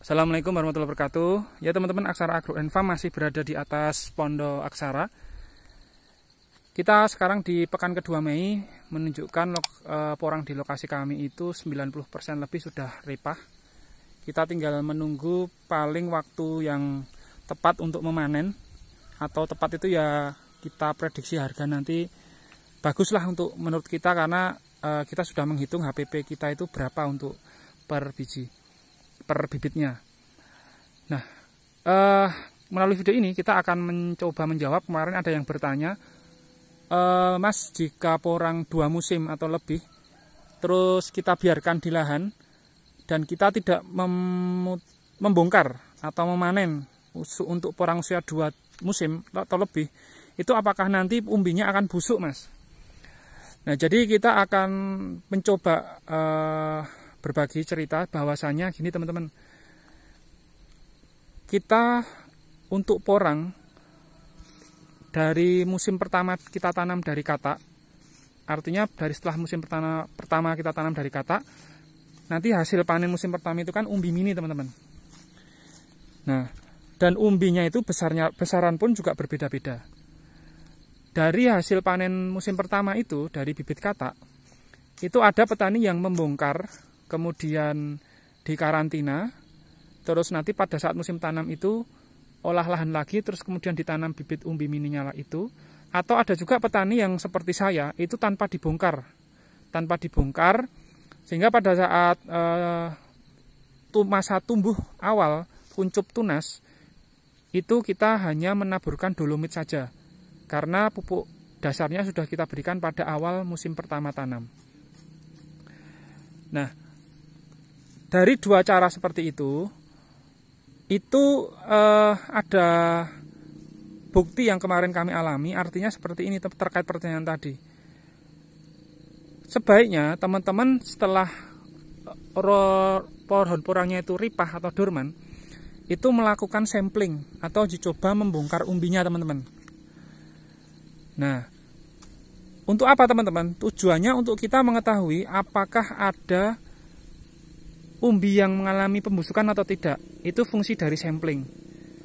Assalamualaikum warahmatullahi wabarakatuh. Ya teman-teman, Aksara Agro & Farm masih berada di atas Pondok Aksara. Kita sekarang di pekan kedua Mei menunjukkan porang di lokasi kami itu 90% lebih sudah ripah. Kita tinggal menunggu paling waktu yang tepat untuk memanen, atau tepat itu ya kita prediksi harga nanti baguslah untuk menurut kita, karena kita sudah menghitung HPP kita itu berapa untuk per bibitnya. Nah, melalui video ini kita akan mencoba menjawab. Kemarin ada yang bertanya, Mas, jika porang 2 musim atau lebih terus kita biarkan di lahan dan kita tidak membongkar atau memanen untuk porang usia 2 musim atau lebih, itu apakah nanti umbinya akan busuk, Mas? Nah, jadi kita akan mencoba berbagi cerita bahwasanya gini teman-teman, kita untuk porang dari musim pertama kita tanam dari katak, artinya dari setelah musim pertama kita tanam dari katak, nanti hasil panen musim pertama itu kan umbi mini teman-teman. Nah, dan umbinya itu besaran pun juga berbeda-beda. Dari hasil panen musim pertama itu dari bibit katak, itu ada petani yang membongkar kemudian dikarantina, terus nanti pada saat musim tanam itu olah lahan lagi, terus kemudian ditanam bibit umbi mininya itu. Atau ada juga petani yang seperti saya, itu tanpa dibongkar, sehingga pada saat masa tumbuh awal, kuncup tunas, itu kita hanya menaburkan dolomit saja, karena pupuk dasarnya sudah kita berikan pada awal musim pertama tanam. Nah, dari 2 cara seperti itu ada bukti yang kemarin kami alami. Artinya seperti ini terkait pertanyaan tadi. Sebaiknya teman-teman setelah pohon porangnya itu ripah atau dorman, itu melakukan sampling atau dicoba membongkar umbinya teman-teman. Nah, untuk apa teman-teman? Tujuannya untuk kita mengetahui apakah ada umbi yang mengalami pembusukan atau tidak. Itu fungsi dari sampling.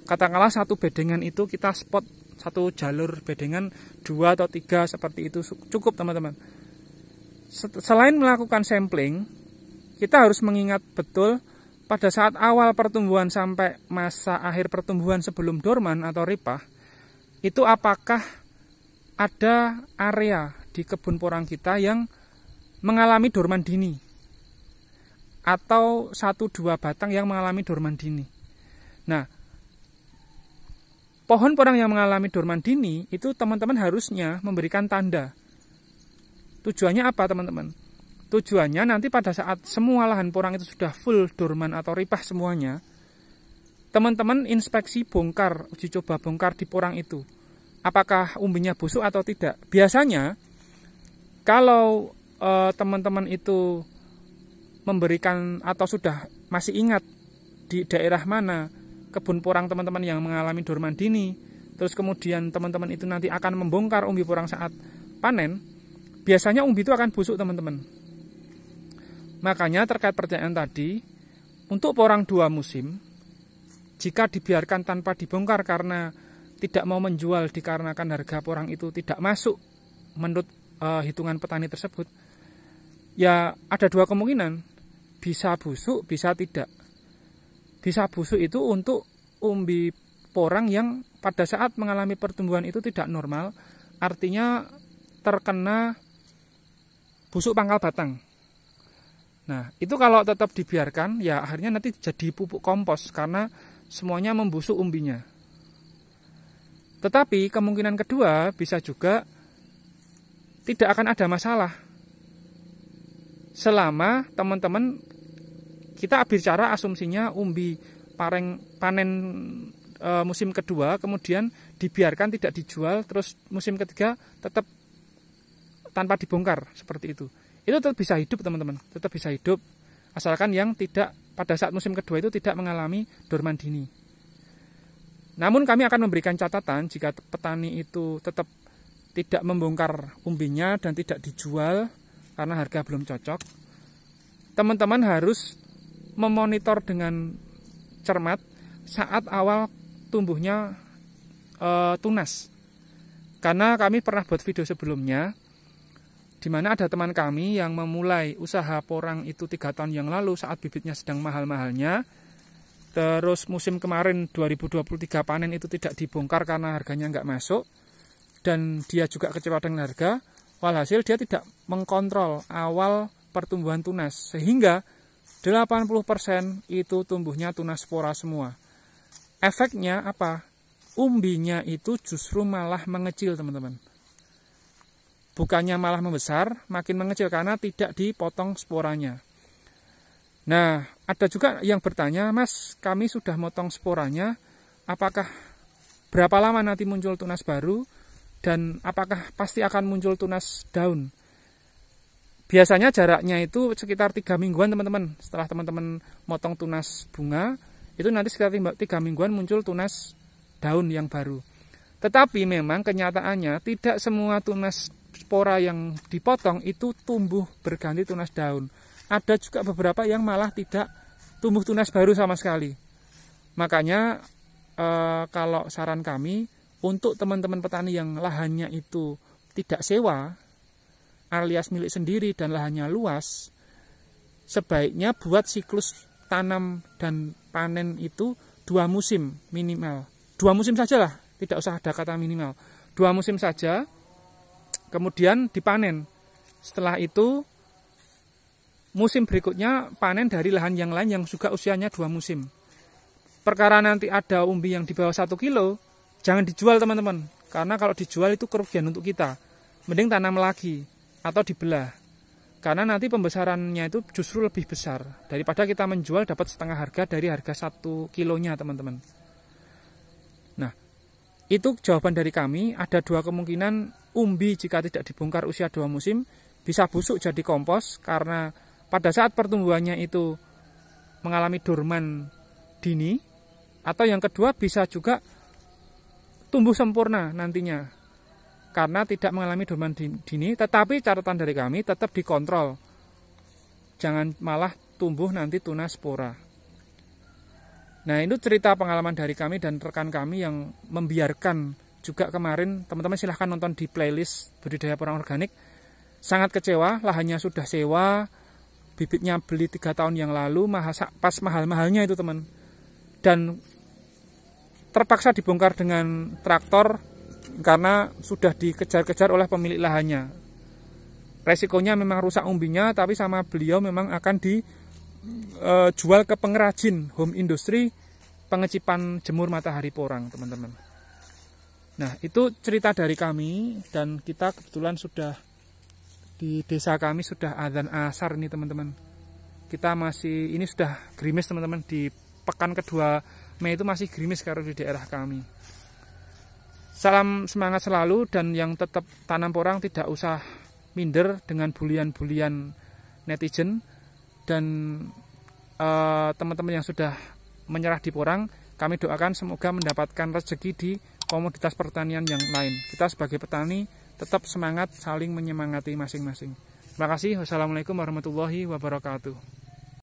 Katakanlah satu bedengan itu kita spot satu jalur bedengan 2 atau 3 seperti itu cukup teman-teman. Selain melakukan sampling, kita harus mengingat betul pada saat awal pertumbuhan sampai masa akhir pertumbuhan sebelum dorman atau ripah, itu apakah ada area di kebun porang kita yang mengalami dorman dini, atau 1-2 batang yang mengalami dorman dini. Nah, pohon porang yang mengalami dorman dini itu teman-teman harusnya memberikan tanda. Tujuannya apa teman-teman? Tujuannya nanti pada saat semua lahan porang itu sudah full dorman atau ripah semuanya, teman-teman inspeksi bongkar, uji coba bongkar di porang itu, apakah umbinya busuk atau tidak. Biasanya kalau teman-teman itu memberikan atau sudah masih ingat di daerah mana kebun porang teman-teman yang mengalami dorman dini, terus kemudian teman-teman itu nanti akan membongkar umbi porang saat panen, biasanya umbi itu akan busuk teman-teman. Makanya terkait pertanyaan tadi, untuk porang 2 musim, jika dibiarkan tanpa dibongkar karena tidak mau menjual dikarenakan harga porang itu tidak masuk menurut hitungan petani tersebut, ya ada 2 kemungkinan. Bisa busuk, bisa tidak. Bisa busuk itu untuk umbi porang yang pada saat mengalami pertumbuhan itu tidak normal, artinya terkena busuk pangkal batang. Nah, itu kalau tetap dibiarkan, ya akhirnya nanti jadi pupuk kompos karena semuanya membusuk umbinya. Tetapi kemungkinan kedua bisa juga tidak akan ada masalah, selama teman-teman kita bicara asumsinya umbi panen musim kedua kemudian dibiarkan tidak dijual, terus musim ketiga tetap tanpa dibongkar seperti itu tetap bisa hidup teman-teman, tetap bisa hidup asalkan yang tidak pada saat musim kedua itu tidak mengalami dorman dini. Namun kami akan memberikan catatan jika petani itu tetap tidak membongkar umbinya dan tidak dijual karena harga belum cocok, teman-teman harus memonitor dengan cermat saat awal tumbuhnya tunas. Karena kami pernah buat video sebelumnya, di mana ada teman kami yang memulai usaha porang itu 3 tahun yang lalu saat bibitnya sedang mahal-mahalnya. Terus musim kemarin 2023 panen itu tidak dibongkar karena harganya nggak masuk. Dan dia juga kecewa dengan harga. Walhasil dia tidak mengkontrol awal pertumbuhan tunas. Sehingga 80% itu tumbuhnya tunas spora semua. Efeknya apa? Umbinya itu justru malah mengecil, teman-teman. Bukannya malah membesar, makin mengecil karena tidak dipotong sporanya. Nah, ada juga yang bertanya, Mas, kami sudah motong sporanya, apakah berapa lama nanti muncul tunas baru, dan apakah pasti akan muncul tunas daun? Biasanya jaraknya itu sekitar 3 mingguan, teman-teman. Setelah teman-teman motong tunas bunga, itu nanti sekitar 3 mingguan muncul tunas daun yang baru. Tetapi memang kenyataannya tidak semua tunas spora yang dipotong itu tumbuh berganti tunas daun. Ada juga beberapa yang malah tidak tumbuh tunas baru sama sekali. Makanya kalau saran kami untuk teman-teman petani yang lahannya itu tidak sewa alias milik sendiri dan lahannya luas, sebaiknya buat siklus tanam dan panen itu 2 musim minimal. 2 musim saja lah, tidak usah ada kata minimal. 2 musim saja, kemudian dipanen. Setelah itu musim berikutnya panen dari lahan yang lain yang juga usianya 2 musim. Perkara nanti ada umbi yang di bawah 1 kilo, jangan dijual, teman-teman. Karena kalau dijual itu kerugian untuk kita. Mending tanam lagi atau dibelah. Karena nanti pembesarannya itu justru lebih besar daripada kita menjual dapat setengah harga dari harga 1 kilonya, teman-teman. Nah, itu jawaban dari kami. Ada 2 kemungkinan umbi jika tidak dibongkar usia 2 musim bisa busuk jadi kompos karena pada saat pertumbuhannya itu mengalami dorman dini, atau yang kedua bisa juga tumbuh sempurna nantinya karena tidak mengalami dorman dini, tetapi catatan dari kami tetap dikontrol. Jangan malah tumbuh nanti tunas spora. Nah, itu cerita pengalaman dari kami dan rekan kami yang membiarkan juga kemarin. Teman-teman silahkan nonton di playlist budidaya porang organik. Sangat kecewa, lahannya sudah sewa, bibitnya beli 3 tahun yang lalu, pas mahal-mahalnya itu, teman. Dan terpaksa dibongkar dengan traktor karena sudah dikejar-kejar oleh pemilik lahannya. Resikonya memang rusak umbinya, tapi sama beliau memang akan dijual ke pengrajin home industry pengecipan jemur matahari porang, teman-teman. Nah, itu cerita dari kami, dan kita kebetulan sudah di desa kami sudah adzan asar nih, teman-teman. Kita masih, ini sudah gerimis, teman-teman. Di pekan kedua Mei itu masih gerimis kalau di daerah kami. Salam semangat selalu, dan yang tetap tanam porang tidak usah minder dengan bulian-bulian netizen. Dan teman-teman yang sudah menyerah di porang, kami doakan semoga mendapatkan rezeki di komoditas pertanian yang lain. Kita sebagai petani tetap semangat, saling menyemangati masing-masing. Terima kasih. Wassalamualaikum warahmatullahi wabarakatuh.